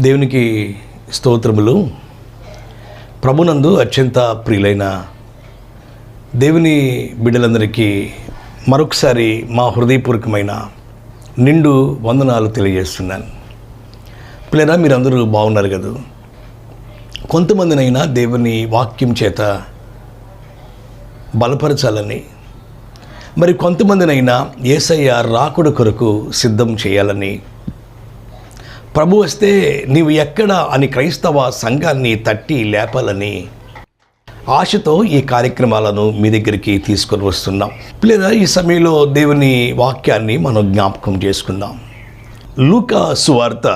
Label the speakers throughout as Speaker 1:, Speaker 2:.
Speaker 1: దేవునికి స్తోత్రములు. ప్రభునందు అత్యంత ప్రియులైన దేవుని బిడ్డలందరికీ మరొకసారి మా హృదయపూర్వకమైన నిండు వందనాలు తెలియజేస్తున్నాను. పిల్లరా, మీరందరూ బాగున్నారు కదా? కొంతమందినైనా దేవుని వాక్యం చేత బలపరచాలని, మరి కొంతమందినైనా యేసయ్య రాకడ కొరకు సిద్ధం చేయాలని, ప్రభు వస్తే నీవు ఎక్కడ అని క్రైస్తవ సంఘాన్ని తట్టి లేపాలని ఆశతో ఈ కార్యక్రమాలను మీ దగ్గరికి తీసుకొని వస్తున్నాం. లేదా ఈ సమయంలో దేవుని వాక్యాన్ని మనం జ్ఞాపకం చేసుకుందాం. లూకా సువార్త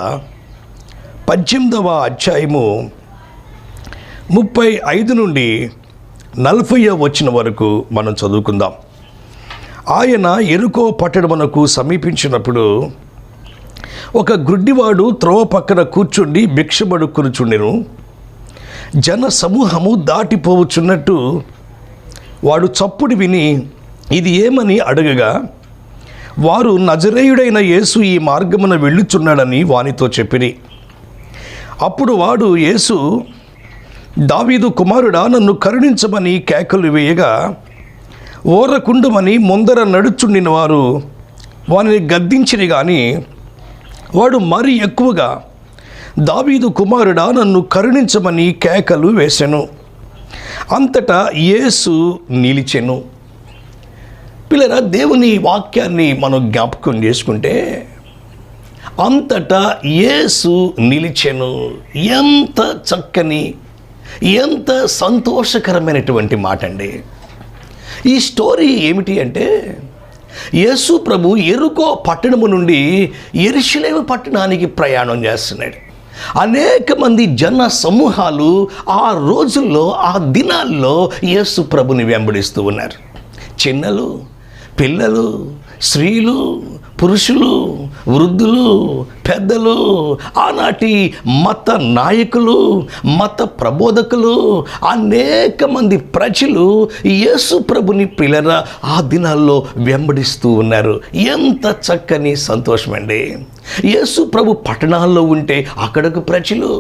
Speaker 1: 18వ అధ్యాయము 35 నుండి 40వ వచనం వరకు మనం చదువుకుందాం. ఆయన యెరికో పట్టణమునకు సమీపించినప్పుడు ఒక గుడ్డివాడు త్రోవ పక్కన కూర్చుండి భిక్షపడుకొనుచుండెను. జన సమూహము దాటిపోవచ్చున్నట్టు వాడు చప్పుడు విని ఇది ఏమని అడగగా, వారు నజరేయుడైన యేసు ఈ మార్గమున వెళ్ళుచున్నాడని వానితో చెప్పిరి. అప్పుడు వాడు, యేసు, దావీదు కుమారుడా, నన్ను కరుణించమని కేకలు వేయగా, ఓరకుండమని ముందర నడుచుండిన వారు వానిని గద్దించిరి. కానీ వాడు మరి ఎక్కువగా, దావీదు కుమారుడా, నన్ను కరుణించమని కేకలు వేసెను. అంతటా యేసు నిలిచెను. పిల్లరా, దేవుని వాక్యాన్ని మనం జ్ఞాపకం చేసుకుంటే అంతటా యేసు నిలిచెను. ఎంత చక్కని, ఎంత సంతోషకరమైనటువంటి మాట అండి. ఈ స్టోరీ ఏమిటి అంటే, యేసు ప్రభు యెరికో పట్టణము నుండి యెరూషలేము పట్టణానికి ప్రయాణం చేస్తున్నాడు. అనేక మంది జన సమూహాలు ఆ రోజుల్లో, ఆ దినాల్లో యేసు ప్రభుని వెంబడిస్తూ ఉన్నారు. చిన్నలు, పిల్లలు, స్త్రీలు, పురుషులు, వృద్ధులు, పెద్దలు, ఆనాటి మత నాయకులు, మత ప్రబోధకులు, అనేక మంది ప్రజలు యేసు ప్రభుని పిల్లరా ఆ దినాల్లో వెంబడిస్తూ ఉన్నారు. ఎంత చక్కని సంతోషం అండి. యేసు ప్రభు పట్టణాల్లో ఉంటే అక్కడకు ప్రజలు,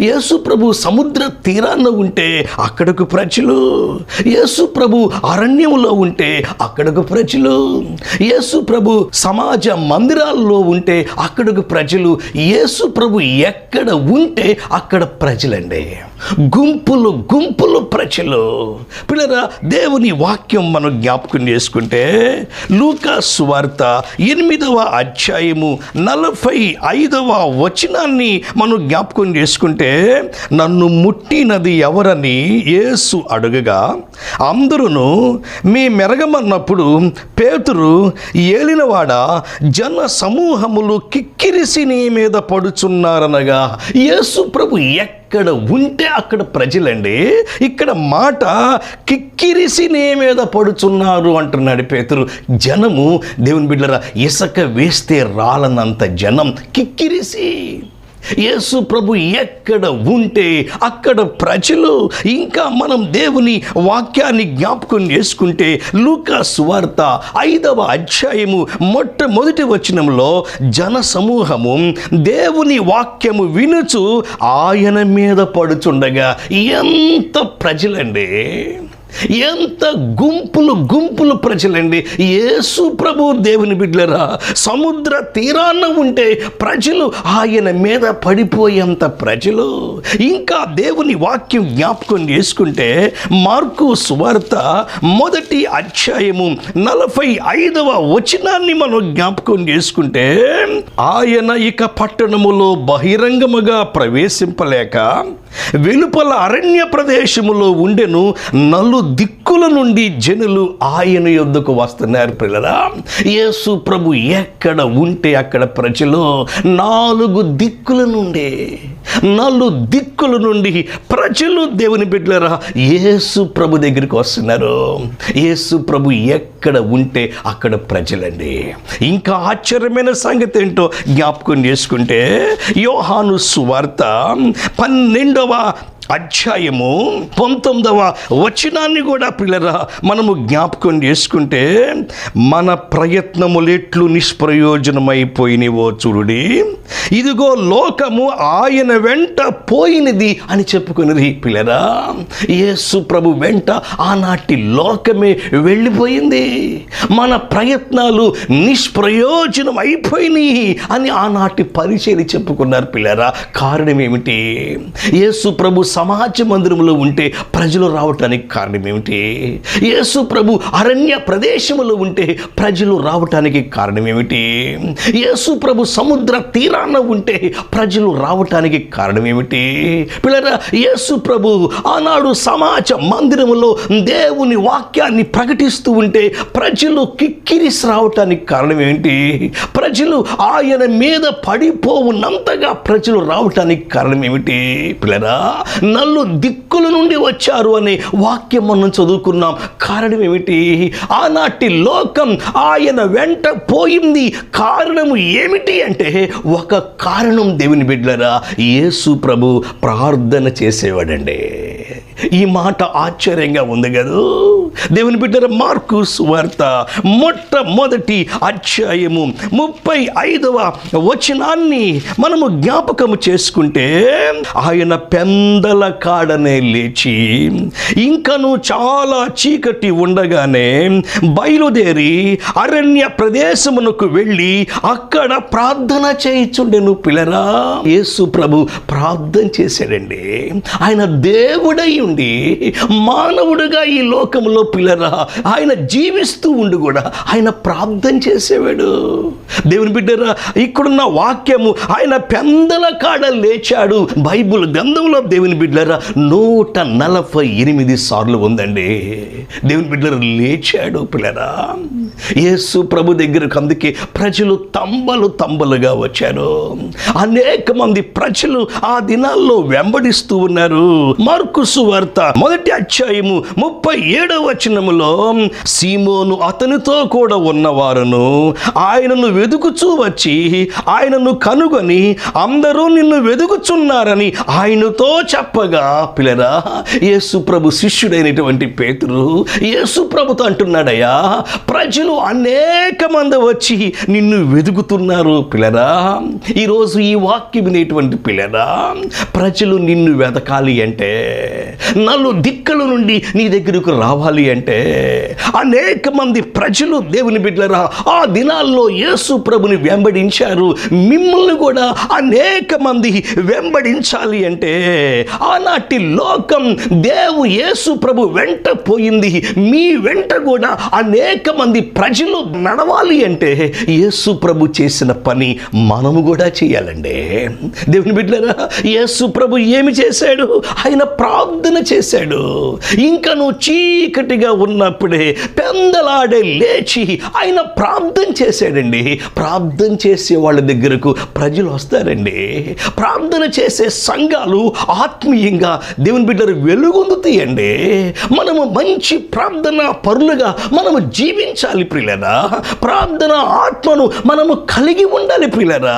Speaker 1: యేసు ప్రభు సముద్ర తీరాన ఉంటే అక్కడకు ప్రజలు, యేసు ప్రభు అరణ్యంలో ఉంటే అక్కడకు ప్రజలు, యేసు ప్రభు సమాజ మందిరాల్లో ఉంటే అక్కడకు ప్రజలు, యేసు ప్రభు ఎక్కడ ఉంటే అక్కడ ప్రజలండి. గుంపులు గుంపులు ప్రజలు. పిల్లరా, దేవుని వాక్యం మనం జ్ఞాపకం చేసుకుంటే లూకా సువార్త 8వ అధ్యాయము 45వ వచనాన్ని మనం జ్ఞాపకం చేసుకుంటే, నన్ను ముట్టినది ఎవరని యేసు అడుగగా, అందరూ మీ మెరగమన్నప్పుడు పేతురు, ఏలినవాడ, జన సమూహములు కిక్కిరిసి నీ మీద పడుచున్నారనగా, యేసు ప్రభు ఎక్కడ ఉంటే అక్కడ ప్రజలండి. ఇక్కడ మాట కిక్కిరిసి నీ మీద పడుచున్నారు అంటున్నాడు పేతురు. జనము, దేవుని బిడ్డలారా, ఇసుక వేస్తే రాలనంత జనం కిక్కిరిసి. యేసు ప్రభు ఎక్కడ ఉంటే అక్కడ ప్రజలు. ఇంకా మనం దేవుని వాక్యాన్ని జ్ఞాపకం చేసుకుంటే లూకా సువార్త 5వ అధ్యాయము మొట్టమొదటి వచనంలో జన సమూహము దేవుని వాక్యము వినుచు ఆయన మీద పడుచుండగా, ఎంత ప్రజలండి, ఎంత గుంపులు గుంపులు ప్రజలండి. యేసు ప్రభు దేవుని బిడ్డలారా సముద్ర తీరాన ఉంటే ప్రజలు ఆయన మీద పడిపోయేంత ప్రజలు. ఇంకా దేవుని వాక్యం జ్ఞాపకం చేసుకుంటే మార్కు సువార్త 1వ అధ్యాయము 45వ వచనాన్ని మనం జ్ఞాపకం చేసుకుంటే, ఆయన ఇక పట్టణములో బహిరంగముగా ప్రవేశింపలేక వెలుపల అరణ్య ప్రదేశములో ఉండెను. దిక్కుల నుండి జనులు ఆయన యొద్దకు వస్తున్నారు. పిల్లరా, యేసు ప్రభు ఎక్కడ ఉంటే అక్కడ ప్రజలు 4 దిక్కుల నుండి ప్రజలు, దేవుని బిడ్డలారా, యేసు ప్రభు దగ్గరికి వస్తున్నారు. యేసు ప్రభు ఎక్కడ ఉంటే అక్కడ ప్రజలండి. ఇంకా ఆశ్చర్యమైన సంగతి ఏంటో జ్ఞాపకం చేసుకుంటే యోహాను సువార్త 12వ అధ్యాయము 19వ వచనాన్ని కూడా పిల్లరా మనము జ్ఞాపకం చేసుకుంటే, మన ప్రయత్నములెట్లు నిష్ప్రయోజనమైపోయినవో చూడుడి, ఇదిగో లోకము ఆయన వెంట పోయినది అని చెప్పుకున్నది పిల్లరా. యేసు ప్రభు వెంట ఆనాటి లోకమే వెళ్ళిపోయింది. మన ప్రయత్నాలు నిష్ప్రయోజనం అయిపోయినాయి అని ఆనాటి పరిచర్య చెప్పుకున్నారు పిల్లరా. కారణం ఏమిటి? యేసు ప్రభు సమాజ మందిరంలో ఉంటే ప్రజలు రావటానికి కారణం ఏమిటి? యేసు ప్రభు అరణ్య ప్రదేశంలో ఉంటే ప్రజలు రావటానికి కారణం ఏమిటి? యేసు ప్రభు సముద్ర తీరాన ఉంటే ప్రజలు రావటానికి కారణం ఏమిటి? పిల్లరా, యేసు ప్రభు ఆనాడు సమాజ మందిరంలో దేవుని వాక్యాన్ని ప్రకటిస్తూ ఉంటే ప్రజలు కిక్కిరిసి రావటానికి కారణం ఏంటి? ప్రజలు ఆయన మీద పడిపోవునంతగా ప్రజలు రావటానికి కారణం ఏమిటి? పిల్లరా, నలు దిక్కుల నుండి వచ్చారు అనే వాక్యం మనం చదువుకున్నాం. కారణం ఏమిటి? ఆనాటి లోకం ఆయన వెంట పోయింది. కారణము ఏమిటి అంటే, ఒక కారణం దేవుని బిడ్డలారా, యేసు ప్రభు ప్రార్థన చేసేవాడండి. ఈ మాట ఆశ్చర్యంగా ఉంది కదా దేవుని బిడ్డలారా. మార్కు సువార్త మొట్టమొదటి అధ్యాయము 35వ వచనాన్ని మనము జ్ఞాపకము చేసుకుంటే, ఆయన పెందల కాడనే లేచి ఇంకను చాలా చీకటి ఉండగానే బయలుదేరి అరణ్య ప్రదేశమునకు వెళ్ళి అక్కడ ప్రార్థన చేయించుండెను. పిల్లరా, యేసు ప్రభు ప్రార్థన చేశాడండి. ఆయన దేవుడై ఉండి మానవుడుగా ఈ లోకంలో పిల్లరా ఆయన జీవిస్తూ ఉండి కూడా ఆయన ప్రార్థన చేసేవాడు. దేవుని బిడ్డరా, ఇక్కడున్న వాక్యము ఆయన పెందల కాడ లేచాడు. బైబిల్ గ్రంథంలో దేవుని బిడ్డరా 148 సార్లు ఉందండి. దేవుని బిడ్డలు లేచాడు పిల్లరా. యేసు ప్రభు దగ్గరకు అందుకే ప్రజలు తంబలుగా వచ్చారు. అనేక మంది ప్రజలు ఆ దినాల్లో వెంబడిస్తూ ఉన్నారు. మార్కు సువార్త మొదటి అధ్యాయము 37వ వచనములో, సీమోను అతనితో కూడా ఉన్నవారును ఆయనను వెదుకుచూ వచ్చి ఆయనను కనుగొని అందరూ నిన్ను వెదుకుచున్నారని ఆయనతో చెప్పగా, పిల్లరా, యేసు ప్రభు శిష్యుడైనటువంటి పేతురు యేసు ప్రభుతో అంటున్నాడయ్యా, ప్రజలు అనేక మంది వచ్చి నిన్ను వెదుకుతున్నారు. పిల్లరా, ఈరోజు ఈ వాక్యం వినేటువంటి పిల్లరా, ప్రజలు నిన్ను వెతకాలి అంటే, నలు దిక్కుల నుండి నీ దగ్గరకు రావాలి అంటే, అనేక మంది ప్రజలు దేవుని బిడ్డలారా ఆ దినాల్లో యేసు ప్రభుని వెంబడించారు. మిమ్మల్ని కూడా అనేక మంది వెంబడించాలి అంటే, ఆనాటి లోకం యేసు ప్రభు వెంట పోయింది. మీ వెంట కూడా అనేక మంది ప్రజలు నడవాలి అంటే యేసు ప్రభు చేసిన పని మనము కూడా చేయాలండి. దేవుని బిడ్డలారా, యేసు ప్రభు ఏమి చేశాడు? ఆయన ప్రార్థన చేశాడు. ఇంకను చీకటిగా ఉన్నప్పుడే పెందలాడే లేచి ఆయన ప్రార్థన చేశాడండి. ప్రార్థన చేసే వాళ్ళ దగ్గరకు ప్రజలు వస్తారండి. ప్రార్థన చేసే సంఘాలు ఆత్మీయంగా దేవుని బిడ్డలు వెలుగొందుతాయండి. మనము మంచి ప్రార్థన పరులుగా మనము జీవించాలి ప్రియులరా. ప్రార్థన ఆత్మను మనము కలిగి ఉండాలి ప్రియులరా.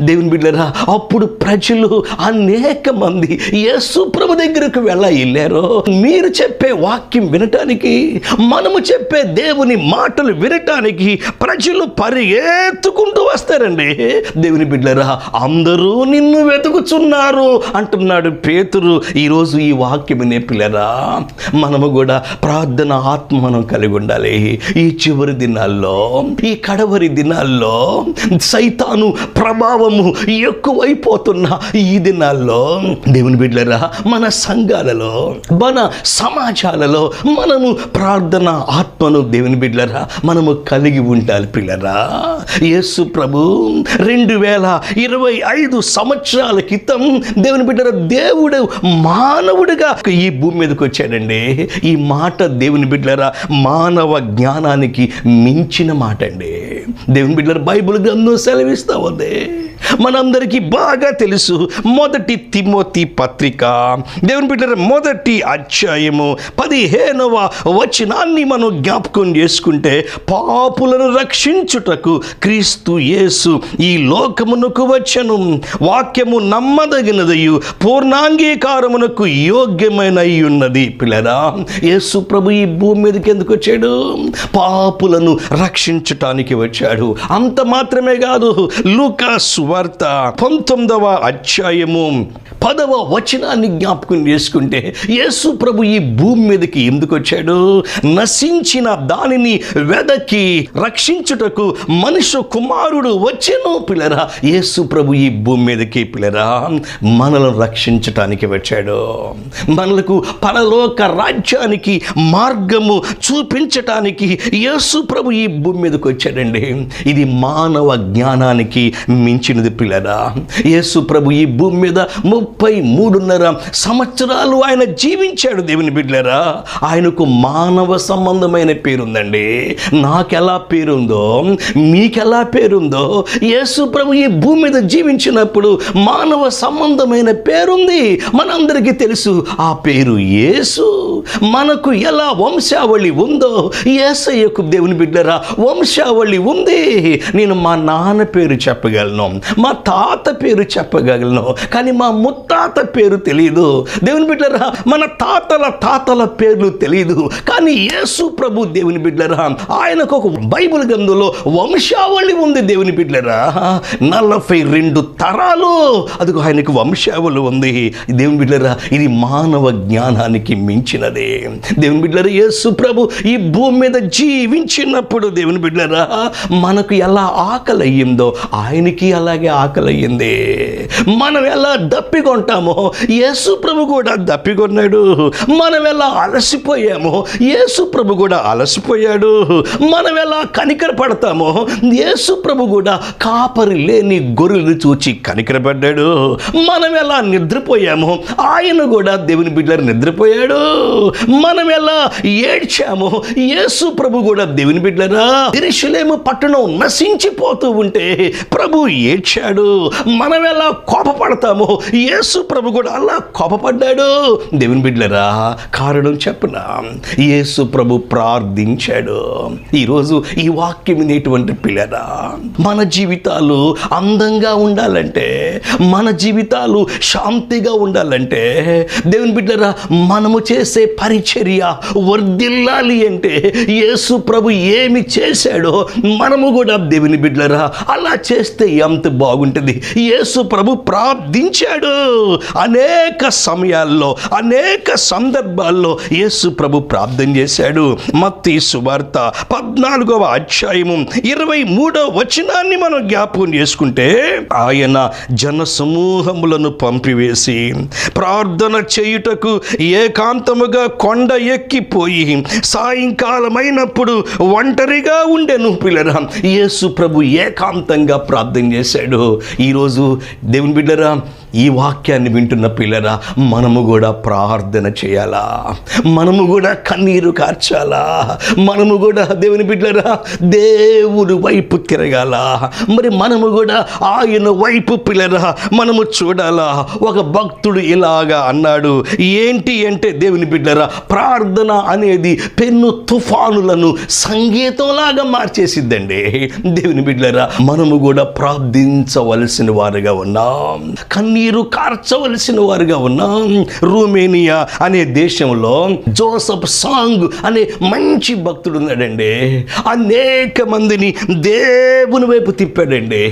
Speaker 1: దేవుని బిడ్డలారా, అప్పుడు ప్రజలు అనేక మంది యేసు ప్రభు దగ్గరకు వెళ్ళారు. మీరు చెప్పే వాక్యం వినటానికి, మనము చెప్పే దేవుని మాటలు వినటానికి ప్రజలు పరిగెత్తుకుంటూ వస్తారండి. దేవుని బిడ్డలారా, అందరూ నిన్ను వెతుకుచున్నారు అంటున్నాడు పేతురు. ఈరోజు ఈ వాక్యం వినే పిల్లరా, మనము కూడా ప్రార్థన ఆత్మ మనం కలిగి ఉండాలి. ఈ చివరి దినాల్లో, ఈ కడవరి దినాల్లో సైతాను ప్రభావము ఎక్కువైపోతున్న ఈ దినాల్లో దేవుని బిడ్డలారా, మన సంఘాలలో, మన సమాజాలలో మనము ప్రార్థన ఆత్మను దేవుని బిడ్డలారా మనము కలిగి ఉండాలి పిల్లరా. యేసు ప్రభు 2025 సంవత్సరాల క్రితం దేవుని బిడ్డలారా దేవుడు మానవుడిగా ఈ భూమి మీదకి వచ్చాడండి. ఈ మాట దేవుని బిడ్డలారా మానవ జ్ఞానానికి మించిన మాట అండి. దేవుని బిడ్డలారా బైబిల్ గ్రంథం సెలవిస్తా ఉంది. మనందరికీ బాగా తెలుసు. మొదటి తిమోతి పత్రిక దేవుని బిడ్డలారా మొదటి అధ్యాయము 15వ వచనాన్ని మనం జ్ఞాపకం చేసుకుంటే, పాపులను రక్షించుటకు క్రీస్తు యేసు ఈ లోకమునకు వచ్చెను, వాక్యము నమ్మదగినదయు పూర్ణాంగీకారమునకు యోగ్యమైన ఉన్నది. పిల్లరా, యేసు ప్రభు ఈ భూమి మీదకి ఎందుకు వచ్చాడు? పాపులను రక్షించటానికి వచ్చాడు. అంత మాత్రమే కాదు, లూకా సువార్త 19వ అధ్యాయము 10వ వచనాన్ని జ్ఞాపకం చేసుకుంటే, యేసు ప్రభు ఈ భూమి మీదకి ఎందుకు వచ్చాడు? నశించిన దానిని వెదకి రక్షించుటకు మనుష్య కుమారుడు వచ్చెను. పిల్లరా, యేసు ప్రభు ఈ భూమి మీదకి పిల్లరా మనలను రక్షించటానికి వచ్చాడు. మనలకు పరలోక రాజ్యానికి మార్గము చూపించటానికి యేసు ప్రభు ఈ భూమి మీదకి వచ్చాడండి. ఇది మానవ జ్ఞానానికి మించినది. పిల్లరా, యేసు ప్రభు ఈ భూమి మీద 33.5 సంవత్సరాలు ఆయన జీవించాడు. దేవుని బిడ్డలారా, ఆయనకు మానవ సంబంధమైన పేరుందండి. నాకెలా పేరుందో మీకెలా పేరుందో, యేసు ప్రభు ఈ భూమి మీద జీవించినప్పుడు మానవ సంబంధమైన పేరుంది. మనందరికీ తెలుసు, ఆ పేరు యేసు. మనకు ఎలా వంశావళి ఉందో యేసయ్యకు దేవుని బిడ్డలారా వంశావళి ఉంది. నేను మా నాన్న పేరు చెప్పగలను, మా తాత పేరు చెప్పగలను, కానీ మా ముత్తాత పేరు తెలియదు. దేవుని బిడ్డలారా, మన తాతల పేర్లు తెలియదు. కానీ యేసు ప్రభు దేవుని బిడ్డలారా ఆయనకు ఒక బైబిల్ గ్రంథంలో వంశావళి ఉంది. దేవుని బిడ్డలారా 42 తరాలు అదిగో ఆయనకు వంశావళి ఉంది. దేవుని బిడ్డలారా, ఇది మానవ జ్ఞానానికి మించినది. దేవుని బిడ్డలారా, యేసు ప్రభు ఈ భూమి మీద జీవించినప్పుడు దేవుని బిడ్డలారా మనకు ఎలా ఆకలి అయ్యిందో ఆయనకి అలాగే ఆకలి అయ్యింది. మనం ఎలా దప్పికొంటామో యేసు ప్రభు కూడా దప్పికొన్నాడు. మనం ఎలా అలసిపోయామో యేసు ప్రభు కూడా అలసిపోయాడు. మనం ఎలా కనికర పడతామో యేసు ప్రభు కూడా కాపరి లేని గొర్రెలు చూచి కనికరపడ్డాడు. మనం ఎలా నిద్రపోయామో ఆయన కూడా దేవుని బిడ్డలు నిద్రపోయాడు. మనం ఎలా ఏడ్చామో యేసు ప్రభు కూడా దేవుని బిడ్డరా యెరూషలేము పట్టణం నశించిపోతూ ఉంటే ప్రభు ఏడ్చాడు. మనం ఎలా కోపపడతామో యేసు ప్రభు కూడా అలా కోపపడ్డాడు. దేవుని బిడ్డలరా, కారణం చెప్పనా, యేసు ప్రభు ప్రార్థించాడు. ఈరోజు ఈ వాక్యం వినేటువంటి పిల్లరా, మన జీవితాలు అందంగా ఉండాలంటే, మన జీవితాలు శాంతిగా ఉండాలంటే, దేవుని బిడ్డరా మనము చేసే పరిచర్య వర్ధిల్లాలి అంటే యేసు ప్రభు ఏమి చేశాడో మనము కూడా దేవుని బిడ్డలరా అలా చేస్తే ఎంత బాగుంటుంది. యేసు ప్రభు ప్రార్థించాడు. అనేక సమయాల్లో అనేక సందర్భాల్లో యేసు ప్రభు ప్రార్థన చేశాడు. మత్తయి సువార్త 14వ అధ్యాయము 23వ వచనాన్ని మనం జ్ఞాపకం చేసుకుంటే, ఆయన జన సమూహములను పంపివేసి ప్రార్థన చేయుటకు ఏకాంతముగా కొండ ఎక్కిపోయి సాయంకాలమైనప్పుడు ఒంటరిగా ఉండెను. పిల్లరా, యేసు ప్రభు ఏకాంతంగా ప్రార్థన చేశాడు. ఈరోజు దేవుని బిడ్డరా, ఈ వాక్యాన్ని వింటున్న పిల్లరా, మనము కూడా ప్రార్థన చేయాలా, మనము కూడా కన్నీరు కార్చాలా, మనము కూడా దేవుని బిడ్డరా దేవుని వైపు తిరగాల. మరి మనము కూడా ఆయన వైపు పిల్లరా మనము చూడాలా. ఒక భక్తుడు ఇలాగా అన్నాడు, ఏంటి అంటే దేవుని బిడ్డరా ప్రార్థన అనేది పెను తుఫానులను సంగీతంలాగా మార్చేసిద్దండి. దేవుని బిడ్డరా మనము కూడా ప్రార్థించవలసిన వారుగా ఉన్నాం, కన్నీరు కార్చవలసిన వారుగా ఉన్నాం. రొమేనియా అనే దేశంలో జోసెఫ్ సాంగ్ అనే మంచి భక్తుడు ఉన్నాడండి. అనేక మందిని దేవుని వైపు తిప్పాడండి.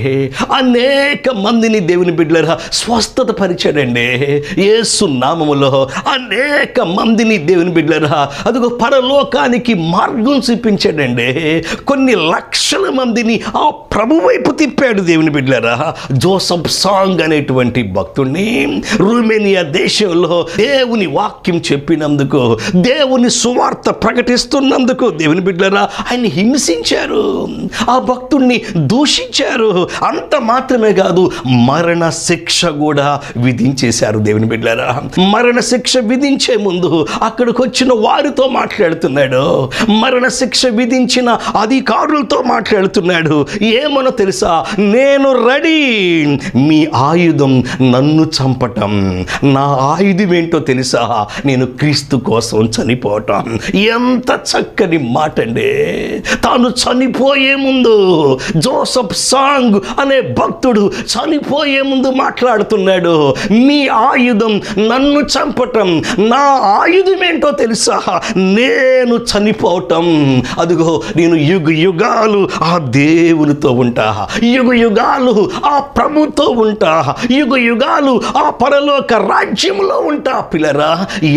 Speaker 1: అనేక మందిని దేవుని బిడ్డలారా స్వస్థత పరిచాడండి. యేసు నామములో అనేక మందిని దేవుని బిడ్డలారా అదిగో పరలోకానికి మార్గం చూపించాడండి. కొన్ని లక్షల మందిని ఆ ప్రభు వైపు తిప్పాడు దేవుని బిడ్డలారా జోసెఫ్ సాంగ్ అనేటువంటి భక్తుడు. భక్తుడిని రొమేనియా దేశంలో దేవుని వాక్యం చెప్పినందుకు, దేవుని సువార్త ప్రకటిస్తున్నందుకు దేవుని బిడ్డలారా ఆయన్ని హింసించారు, ఆ భక్తుడిని దూషించారు. అంత మాత్రమే కాదు, మరణ శిక్ష కూడా విధించేశారు. దేవుని బిడ్డలారా మరణ శిక్ష విధించే ముందు అక్కడికి వచ్చిన వారితో మాట్లాడుతున్నాడు, మరణ శిక్ష విధించిన అధికారులతో మాట్లాడుతున్నాడు. ఏమనో తెలుసా? నేను రెడీ, మీ ఆయుధం నన్ను చంపటం, నా ఆయుధం ఏంటో తెలుసా? నేను క్రీస్తు కోసం చనిపోవటం. ఎంత చక్కని మాట అండి. తాను చనిపోయే ముందు జోసెఫ్ సాంగ్ అనే భక్తుడు చనిపోయే ముందు మాట్లాడుతున్నాడు, మీ ఆయుధం నన్ను చంపటం, నా ఆయుధం ఏంటో తెలుసా? నేను చనిపోవటం. అదిగో నేను యుగ యుగాలు ఆ దేవునితో ఉంటా, యుగ యుగాలు ఆ ప్రభుతో ఉంటా, యుగ యుగాలు ఆ పరలోక రాజ్యంలో ఉంటా. పిల్లరా,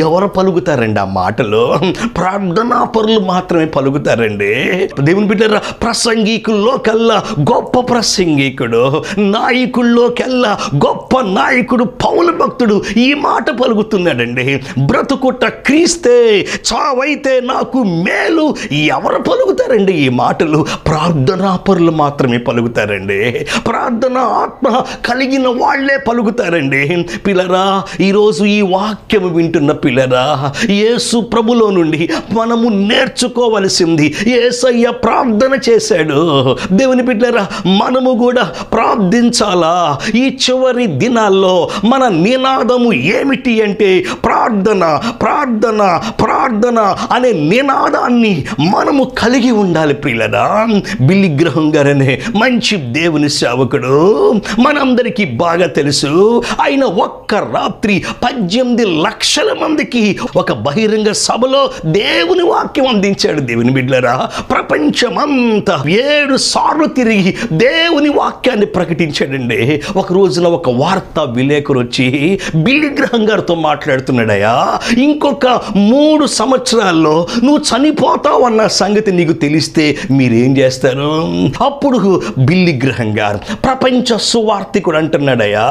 Speaker 1: ఎవరు పలుకుతారండి ఆ మాటలు? ప్రార్థనా పరులు మాత్రమే పలుకుతారండి. దేవుని బిడ్డరా, ప్రసంగికుల్లో కల్లా గొప్ప ప్రసంగికుడు, నాయకుల్లో కల్లా గొప్ప నాయకుడు పౌలు భక్తుడు ఈ మాట పలుకుతున్నాడండి. బ్రతుకుట క్రీస్తే, చావైతే నాకు మేలు. ఎవరు పలుకుతారండి ఈ మాటలు? ప్రార్థనా పరులు మాత్రమే పలుకుతారండి. ప్రార్థన ఆత్మ కలిగిన వాళ్ళే పలుకుతారండి. పిల్లరా, ఈరోజు ఈ వాక్యం వింటున్న పిల్లరా, యేసు ప్రభులో నుండి మనము నేర్చుకోవలసింది, యేసయ్య ప్రార్థన చేశాడు. దేవుని బిడ్డలారా, మనము కూడా ప్రార్థించాలా? ఈ చివరి దినాల్లో మన నినాదము ఏమిటి అంటే ప్రార్థన, ప్రార్థన, ప్రార్థన అనే నినాదాన్ని మనము కలిగి ఉండాలి. ప్రియులరా, బిల్లీ గ్రహం గారనే మంచి దేవుని సేవకుడు మనందరికీ బాగా తెలుసు. ఆయన ఒక్క రాత్రి 18 లక్షల మందికి ఒక బహిరంగ సభలో దేవుని వాక్యం అందించాడు. దేవుని బిడ్డలారా, ప్రపంచమంతా 7 సార్లు తిరిగి దేవుని వాక్యాన్ని ప్రకటించాడండి. ఒక రోజున ఒక వార్తా విలేకరు వచ్చి బిల్లీ గ్రహం గారితో మాట్లాడుతున్నాడయ్యా, ఇంకొక 3 సంవత్సరాల్లో నువ్వు చనిపోతావు అన్న సంగతి నీకు తెలిస్తే మీరేం చేస్తారు? అప్పుడు బిల్లీ గ్రహం గారు ప్రపంచ సువార్తికుడు అంటున్నాడయ్యా,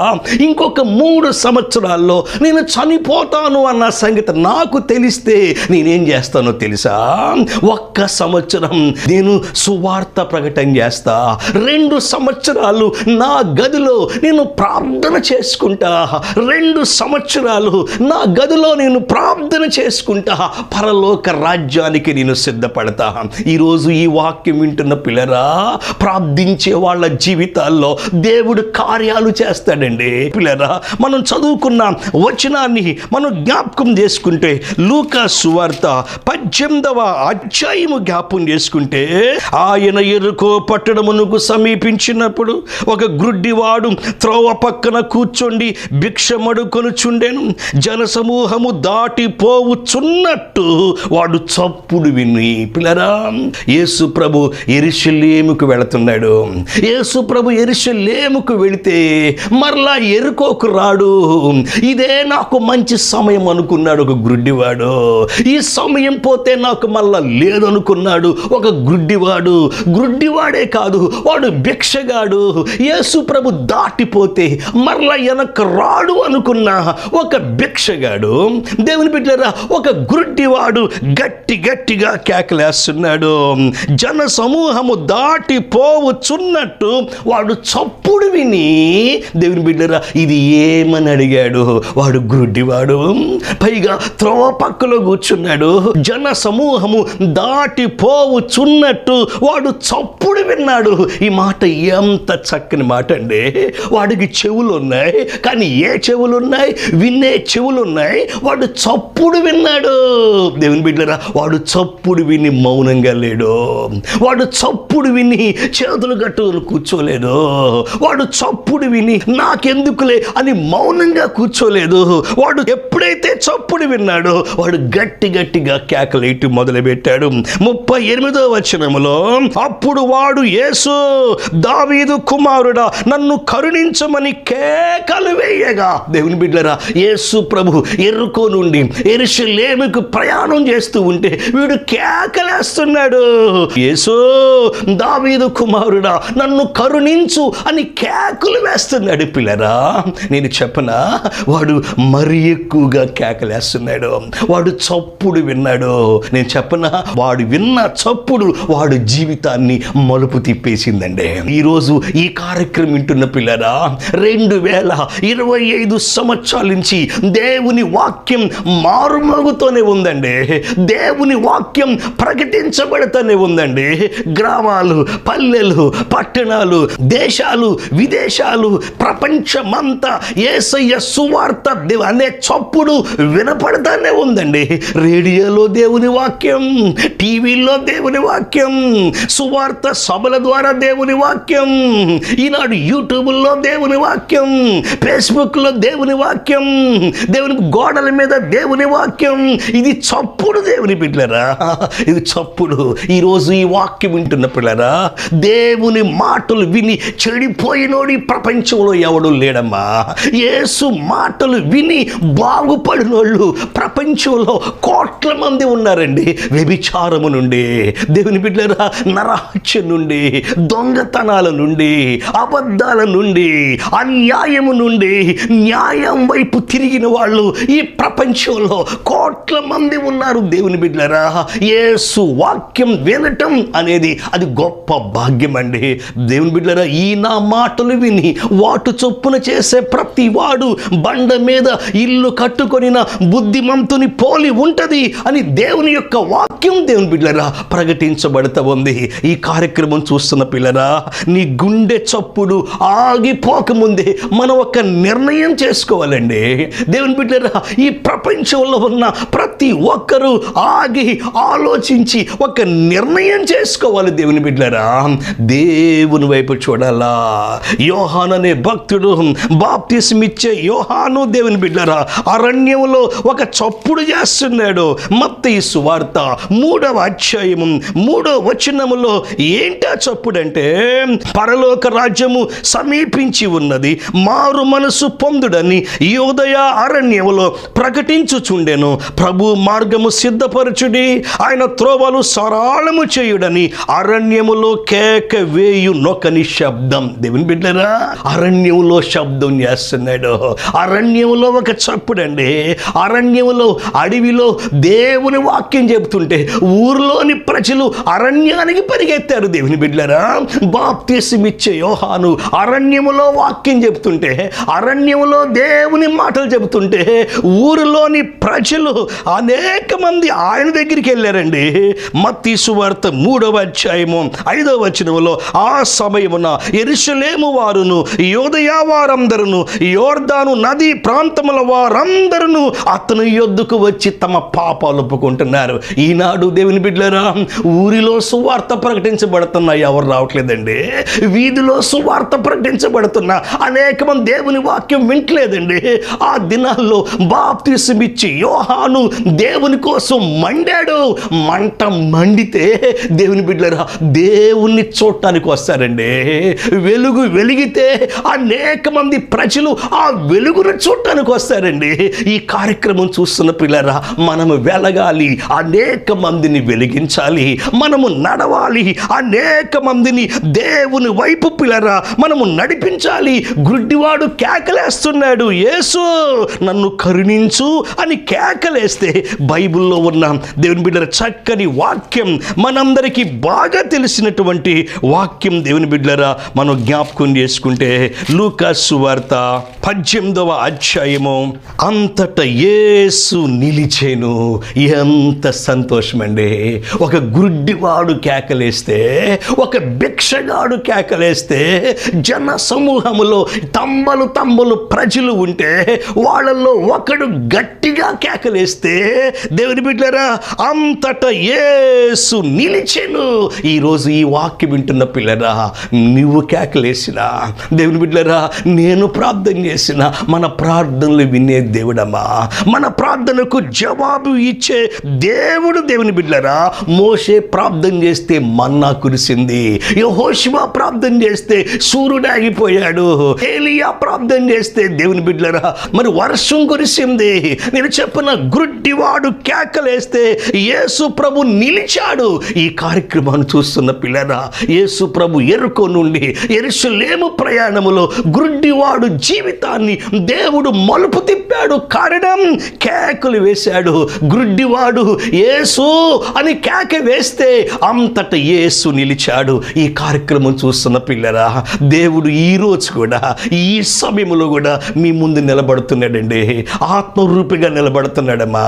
Speaker 1: ఇంకొక 3 సంవత్సరాల్లో నేను చనిపోతాను అన్న సంగతి నాకు తెలిస్తే నేనేం చేస్తానో తెలుసా? 1 సంవత్సరం నేను సువార్త ప్రకటన చేస్తా, 2 సంవత్సరాలు నా గదిలో నేను ప్రార్థన చేసుకుంటా, 2 సంవత్సరాలు నా గదిలో నేను ప్రార్థన చేసుకుంటా, పరలోక రాజ్యానికి నేను సిద్ధపడతా. ఈరోజు ఈ వాక్యం వింటున్న పిల్లరా, ప్రార్థించే వాళ్ళ జీవితాల్లో దేవుడు కార్యాలు చేస్తాడండి. పిల్లరా, మనం చదువుకున్న వచనాన్ని మనం జ్ఞాపకం చేసుకుంటే, లూకా సువార్త 18వ అధ్యాయము జ్ఞాపకం చేసుకుంటే, ఆయన యెరికో పట్టణమునకు సమీపించినప్పుడు ఒక గ్రుడ్డివాడు త్రోవ పక్కన కూర్చొని భిక్షమడుకొనుచుండెను. జనసమూహము దాటిపోవుచున్నట్టు వాడు చప్పుడు విని. పిల్లరా, యేసు ప్రభు యెరూషలేముకు వెళుతున్నాడు. యేసు ప్రభు యెరూషలేముకు వెళితే మరలా యెరికోకు రాడు. ఇదే నాకు మంచి సమయం అనుకున్నాడు ఒక గ్రుడ్డివాడు. ఈ సమయం పోతే నాకు మళ్ళా లేదనుకున్నాడు ఒక గ్రుడ్డివాడు. గ్రుడ్డివాడే కాదు, వాడు భిక్షగాడు. యేసు ప్రభు దాటిపోతే మరలా వెనక్కి రాడు అనుకున్న ఒక భిక్షగాడు. దేవుని బిడ్డలారా, ఒక గ్రుడ్డివాడు గట్టిగా కేకలేస్తున్నాడు. జన సమూహము దాటిపోవచ్చున్నట్టు వాడు చప్పుడు విని, దేవుని బిడ్డలారా, ఇది ఏమని అడిగాడు? వాడు గ్రుడ్డివాడు, పైగా త్రోవ పక్కలో కూర్చున్నాడు. జన సమూహము దాటిపోవచ్చున్నట్టు వాడు చప్పుడు విన్నాడు. ఈ మాట ఎంత చక్కని మాట అండి. వాడికి చెవులు ఉన్నాయి, కానీ ఏ చెవులు ఉన్నాయి? వినే చెవులు ఉన్నాయి. వాడు చప్పుడు విన్నాడు. దేవుని బిడ్డలారా, వాడు చప్పుడు విని మౌనంగా లేడు. వాడు చప్పుడు విని చేతులు కట్టుకొని కూర్చోలేదు. వాడు చప్పుడు విని నాకెందుకులే అని మౌనంగా కూర్చోలేదు. వాడు ఎప్పుడైతే చప్పుడు విన్నాడో వాడు గట్టిగా కేకలేటి మొదలుపెట్టాడు. 38వ వచనములో, అప్పుడు వాడు, యేసు దావీదు కుమారుడా నన్ను కరుణించమని కేకలు వేయగా, దేవుని బిడ్డలారా, యేసు ప్రభు యెరికో నుండి యెరూషలేముకు ప్రయాణం చేస్తూ ఉంటే వీడు కేకలేస్తున్నాడు, యేసు దావీదు కుమారుడా నన్ను కరుణించు అని కేకలు వేస్తున్నాడు. పిల్లరా, నేను చెప్పనా, వాడు మరీ ఎక్కువగా కేకలేస్తున్నాడు. వాడు చప్పుడు విన్నాడు. నేను చెప్పనా, వాడు విన్న చప్పుడు వాడు జీవితాన్ని మలుపు తిప్పేసిందండి. ఈరోజు ఈ కార్యక్రమం వింటున్న పిల్లరా, 2025 సంవత్సరాల నుంచి దేవుని వాక్యం మారుమోగుతూనే ఉందండి. దేవుని వాక్యం ప్రకటించబడుతూనే ఉందండి. గ్రామాలు, పల్లెలు, పట్టణాలు, దేశాలు, విదేశాలు, ప్రపంచమంతా యేసయ్య సువార్త అనే చప్పుడు వినపడతానే ఉందండి. రేడియోలో దేవుని వాక్యం, టీవీలో దేవుని వాక్యం, సువార్త సభల ద్వారా దేవుని వాక్యం, ఈనాడు యూట్యూబ్లో దేవుని వాక్యం, ఫేస్బుక్లో దేవుని వాక్యం, దేవుని గోడల మీద దేవుని వాక్యం. ఇది చప్పుడు దేవుని బిడ్డలారా, ఇది చప్పుడు. ఈరోజు ఈ వాక్యం వింటున్న పిల్లరా, దేవుని మాటలు విని చెడిపోయినోడి ప్రపంచంలో ఎవడు లేడమ్మా. యేసు మాటలు విని బాగుపడినోళ్ళు ప్రపంచంలో కోట్ల మంది ఉన్నారండి. వ్యభిచారము నుండి, దేవుని బిడ్డలారా, నరహత్య నుండి, దొంగతనాల నుండి, అబద్ధాల నుండి, అన్యాయము నుండి న్యాయం వైపు తిరిగిన వాళ్ళు ఈ ప్రపంచంలో కోట్ల మంది ఉన్నారు. దేవుని బిడ్డలారా, యేసు వాక్యం వినటం అనేది అది గొప్ప భాగ్యం అండి. దేవుని బిడ్డలారా, ఈ నా మాటలు విని వాటు చొప్పున చేసే ప్రతి వాడు బండ మీద ఇల్లు కట్టుకొనిన బుద్ధిమంతుని పోలి ఉంటది అని దేవుని యొక్క వాక్యం దేవుని బిడ్డలారా ప్రకటించబడుతూ ఉంది. ఈ కార్యక్రమం చూస్తున్న పిల్లరా, నీ గుండె చప్పుడు ఆగిపోకముందే మనం ఒక నిర్ణయం చేసుకోవాలండి. దేవుని బిడ్డలారా, ఈ ప్రపంచంలో ఉన్న ప్రతి ఒక్కరూ ఆగి ఆలోచించి ఒక నిర్ణయం చేసుకోవాలి. దేవుని బిడ్డలారా, దేవుని వైపు చూడాలా. యోహాను అనే భక్తుడు, బాప్తిస్మిచ్చే యోహాను, దేవుని బిడ్డలారా, అరణ్యంలో ఒక చప్పుడు చేస్తున్నాడు. మత్తయి సువార్త 3వ అధ్యాయము 3వ వచనములో ఏంటి ఆ చప్పుడు అంటే, పరలోక రాజ్యము సమీపించి ఉన్నది, మారు మనసు పొందుడని యూదయ అరణ్యములో ప్రకటించుచుండెను. ప్రభు మార్గము సిద్ధపరచుడి, ఆయన త్రోవలు సరళము చేయుడని అరణ్యములో కేక వేయు నొకని శబ్దం. దేవుని బిడ్డలారా, అరణ్యములో శబ్దం చేస్తున్నాడు. అరణ్యములో ఒక చప్పుడండి. అరణ్యములో, అడవిలో దేవుని వాక్యం చెబుతుంటే ఊర్లోని ప్రజలు అరణ్యానికి పరిగెత్తారు. దేవుని బిడ్డలారా, బాప్తిస్మిచ్చే యోహాను అరణ్యములో వాక్యం చెబుతుంటే, అరణ్యములో దేవుని మాటలు చెబుతుంటే ఊరిలోని ప్రజలు అనేక మంది ఆయన దగ్గరికి వెళ్ళారండి. మత్తయి సువార్త 3వ అధ్యాయము 5వ వచనములో, ఆ సమయమున యెరూషలేము వారును యూదయ వారందరును యోర్దాను నది ప్రాంతముల వారందరూ అతని యొద్దకు వచ్చి తమ పాపాలు ఒప్పుకుంటున్నారు. ఈనాడు దేవుని బిడ్డలారా, ఊరిలో సువార్త ప్రకటించబడుతున్నా ఎవరు రావట్లేదండి. వీధిలో సువార్త ప్రకటించబడుతున్నా అనేక మంది దేవుని వాక్యం వింటలేదండి. ఆ దినాల్లో బాప్తిస్మిచ్చి యోహాను దేవుని కోసం మండాడు. మంట మండితే దేవుని బిడ్డలారా, దేవుణ్ణి చూడటానికి వస్తారండి. వెలుగు వెలిగితే అనేక మంది ప్రజలు ఆ వెలుగును చూడటానికి వస్తారండి. ఈ కార్యక్రమం చూస్తున్న పిల్లరా, మనము వెలగాలి, అనేక మందిని వెలిగించాలి, మనము నడవాలి, అనేక మందిని దేవుని వైపు పిల్లరా మనము నడిపించాలి. గుడ్డివాడు కేకలేస్తున్నాడు, యేసు నన్ను కరుణించు అని కేకలేస్తే బైబిల్లో ఉన్న దేవుని బిడ్డల చక్కని వాక్యం, మనందరికీ బాగా తెలిసినటువంటి వాక్యం దేవుని బిడ్డలారా మనం జ్ఞాపకం చేసుకుంటే, లూకా సువార్త 18వ అధ్యాయము, అంతటా యేసు నిలిచేను. ఎంత సంతోషం అండి. ఒక గుడ్డివాడు కేకలేస్తే, ఒక భిక్షగాడు కేకలేస్తే, జన సమూహములో తంబలు ప్రజలు ఉంటే వాళ్ళల్లో ఒకడు గట్టిగా కేకలేస్తే, దేవుని బిడ్డలారా, అంతటా యేసు నిలిచెను. ఈరోజు ఈ వాక్యం వింటున్న పిల్లరా, నువ్వు కేకలేసినా, దేవుని బిడ్డలారా, నేను ప్రార్థన చేసిన, మన ప్రార్థనలు వినే దేవుడమ్మా, మన ప్రార్థనకు జవాబు ఇచ్చే దేవుడు. దేవుని బిడ్డలారా, మోషే ప్రార్థన చేస్తే మన్నా కురిసింది. యెహోషువ ప్రార్థన చేస్తే సూర్యుడు ఆగిపోయాడు. ఏలియా ప్రార్థన చేస్తే దేవుని బిడ్డలారా మరి వర్షం కురిసింది. నేను చెప్పిన గుడ్డివాడు కేకలేస్తే యేసు ప్రభు నిలిచాడు. ఈ కార్యక్రమాన్ని చూస్తున్న పిల్లరా, యేసు ప్రభు యెరికో నుండి యెరూషలేము ప్రయాణములో గుడ్డివాడు జీవితాన్ని దేవుడు మలుపు తిప్పాడు. కారణం, కేకలు వేశాడు. గుడ్డివాడు యేసు అని కేక వేస్తే అంతట యేసు నిలిచాడు. ఈ కార్యక్రమం చూస్తున్న పిల్లరా, దేవుడు ఈరోజు కూడా ఈ సమయంలో కూడా మీ ముందు నిలబడుతున్నాడండి. ఆత్మరూపిగా నిలబడుతున్నాడమ్మా.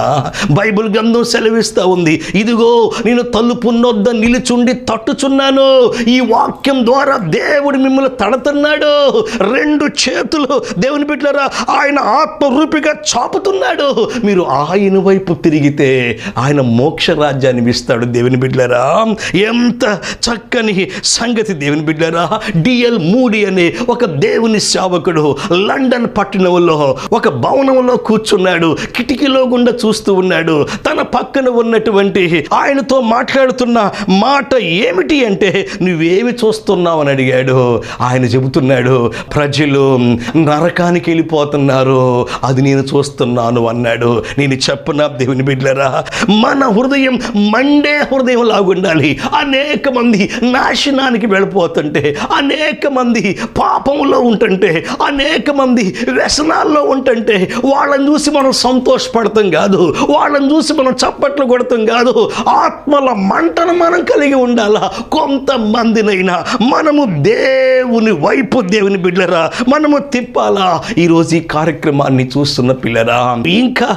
Speaker 1: బైబిల్ గ్రంథం సెలవిస్తూ ఉంది, ఇదిగో నేను తలుపు నొద్ద నిలుచుండి తట్టుచున్నాను. ఈ వాక్యం ద్వారా దేవుడు మిమ్మల్ని తడుతున్నాడు. రెండు చేతులు దేవుని బిడ్డలారా ఆయన ఆత్మరూపిగా చాపుతున్నాడు. మీరు ఆయన వైపు తిరిగితే ఆయన మోక్ష రాజ్యాన్ని ఇస్తాడు. దేవుని బిడ్డలారా ఎంత చక్కని సంగతి దేవుని బిడ్డలారా. డిఎల్ మూడీ అనే ఒక దేవుని సేవకుడు లండన్ పట్టణంలో ఒక భవనంలో కూర్చున్నాడు. కిటికీలో గుండా చూస్తూ ఉన్నాడు. తన పక్కన ఉన్నటువంటి ఆయనతో మాట్లాడుతున్న మాట ఏమిటి అంటే, నువ్వేమి చూస్తున్నావు అని అడిగాడు. ఆయన చెబుతున్నాడు, ప్రజలు నరకానికి వెళ్ళిపోతున్నారు, అది నేను చూస్తున్నాను అన్నాడు. నేను చెప్పనా దేవుని బిడ్డలారా, మన హృదయం మండే హృదయం లాగుండాలి. అనేక మంది నాశనానికి వెళ్ళిపోతుంటే, అనేక మంది పాపంలో ఉంటుంటే, అనేక మంది వ్యసనాల్లో ఉంటుంటే వాళ్ళని చూసి మనం సంతోషపడతాం కాదు, వాళ్ళని చూసి మనం చప్పట్లు కొడతాం కాదు. ఆత్మల మంటను మనం కలిగి ఉండాలా. కొంతమందినైనా మనము దేవుని వైపు దేవుని బిడ్డలరా మనము తిప్పాలా. ఈరోజు ఈ కార్యక్రమాన్ని చూస్తున్న పిల్లరా, ఇంకా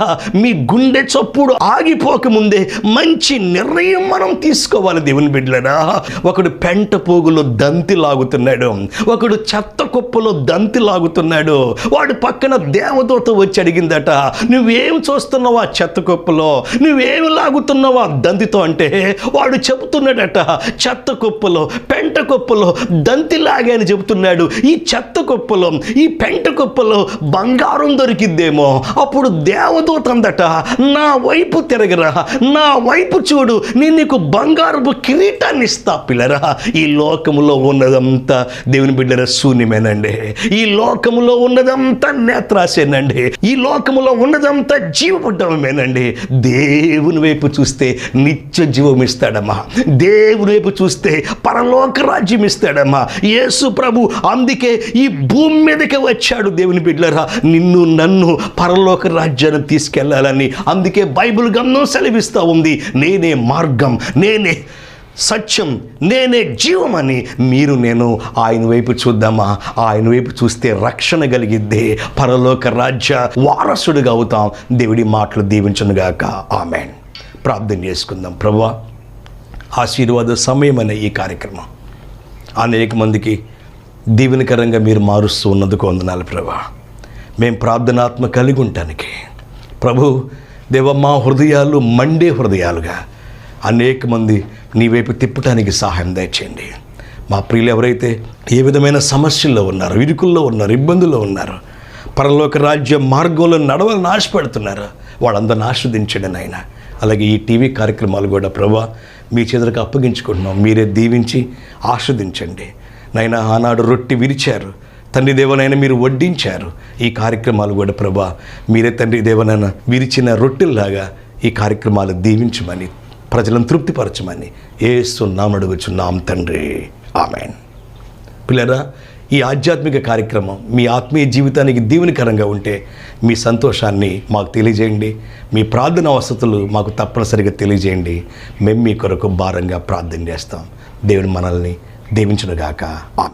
Speaker 1: మీ గుండె చప్పుడు ఆగిపోకముందే మంచి నిర్ణయం మనం తీసుకోవాలి దేవుని బిడ్డలరా. ఒకడు పెంట పోగులో దంతి లాగుతున్నాడు, ఒకడు చెత్త కుప్పలో దంతి లాగుతున్నాడు. వాడు పక్కన దేవదూత వచ్చి అడిగిందట, నువ్వేం చూస్తున్నావు ఆ చెత్త కుప్పలో, నువ్వేమి లాగుతున్నావు ఆ దంతితో అంటే, వాడు చెబుతున్నాడట, చెత్త కుప్పలో పెంట కుప్పలో దంతి లాగే అని చెబుతున్నాడు. ఈ చెత్త కుప్పలో ఈ పెంట కుప్పలో బంగారం దొరికిద్దేమో. అప్పుడు దేవదూత అందట, నా వైపు తిరగరా, నా వైపు చూడు, నేను నీకు బంగారపు కిరీటాన్ని ఇస్తా. పిల్లరా, ఈ లోకములో ఉన్నదంతా దేవుని బిడ్డల శూన్యమేనండి. ఈ లోకములో ఉన్నదంతా నేత్రాసేనండి. ఈ లోకములో ఉన్నదంతా జీవపడ్డమేనండి. దేవుని వైపు చూస్తే నిత్య జీవం ఇస్తాడమ్మా. దేవుని వైపు చూస్తే పరలోక రాజ్యం ఇస్తాడమ్మా. యేసు ప్రభు అందుకే ఈ భూమి మీదకి వచ్చాడు దేవుని బిడ్డలారా, నిన్ను నన్ను పరలోక రాజ్యాన్ని తీసుకెళ్లాలని. అందుకే బైబిల్ గ్రంథం సెలవిస్తూ ఉంది, నేనే మార్గం, నేనే సత్యం, నేనే జీవం అని. మీరు నేను ఆయన వైపు చూద్దామా. ఆయన వైపు చూస్తే రక్షణ కలిగిద్దే, పరలోక రాజ్య వారసుడిగా అవుతాం. దేవుడి మాటలు దీవించునుగాక. ఆమేన్. ప్రార్థన చేసుకుందాం. ప్రభువా, ఆశీర్వాద సమయమనే ఈ కార్యక్రమం అనేక మందికి దీవెనకరంగా మీరు మారుస్తూ ఉన్నందుకు వందనాలు ప్రభువా. మేము ప్రార్థనాత్మ కలిగి ఉండటానికి ప్రభు దేవ, మా హృదయాలు మండే హృదయాలుగా అనేక మంది నీ వైపు తిప్పటానికి సహాయం దయచేయండి. మా ప్రియులు ఎవరైతే ఏ విధమైన సమస్యల్లో ఉన్నారో, ఇరుకుల్లో ఉన్నారో, ఇబ్బందుల్లో ఉన్నారో, పరలోక రాజ్య మార్గంలో నడవాలని ఆశపడుతున్నారో వాళ్ళందరిని ఆస్వాదించండి నాయన. అలాగే ఈ టీవీ కార్యక్రమాలు కూడా ప్రభువా మీ చేతులకు అప్పగించుకుంటున్నాం. మీరే దీవించి ఆస్వాదించండి నాయన. ఆనాడు రొట్టె విరిచారు తండ్రి దేవనైనా, మీరు వడ్డించారు. ఈ కార్యక్రమాలు కూడా ప్రభా మీరే తండ్రి దేవనైనా విరిచిన రొట్టెల్లాగా ఈ కార్యక్రమాలు దీవించమని, ప్రజలను తృప్తిపరచమని యేసు నామమున అడుగుచున్నాం తండ్రి. ఆమేన్. పిల్లరా, ఈ ఆధ్యాత్మిక కార్యక్రమం మీ ఆత్మీయ జీవితానికి దీవెనకరంగా ఉంటే మీ సంతోషాన్ని మాకు తెలియజేయండి. మీ ప్రార్థన అవసరాలు మాకు తప్పనిసరిగా తెలియజేయండి. మేము మీ కొరకు భారంగా ప్రార్థన చేస్తాం. దేవుని మనల్ని దీవించునుగాక. ఆమేన్.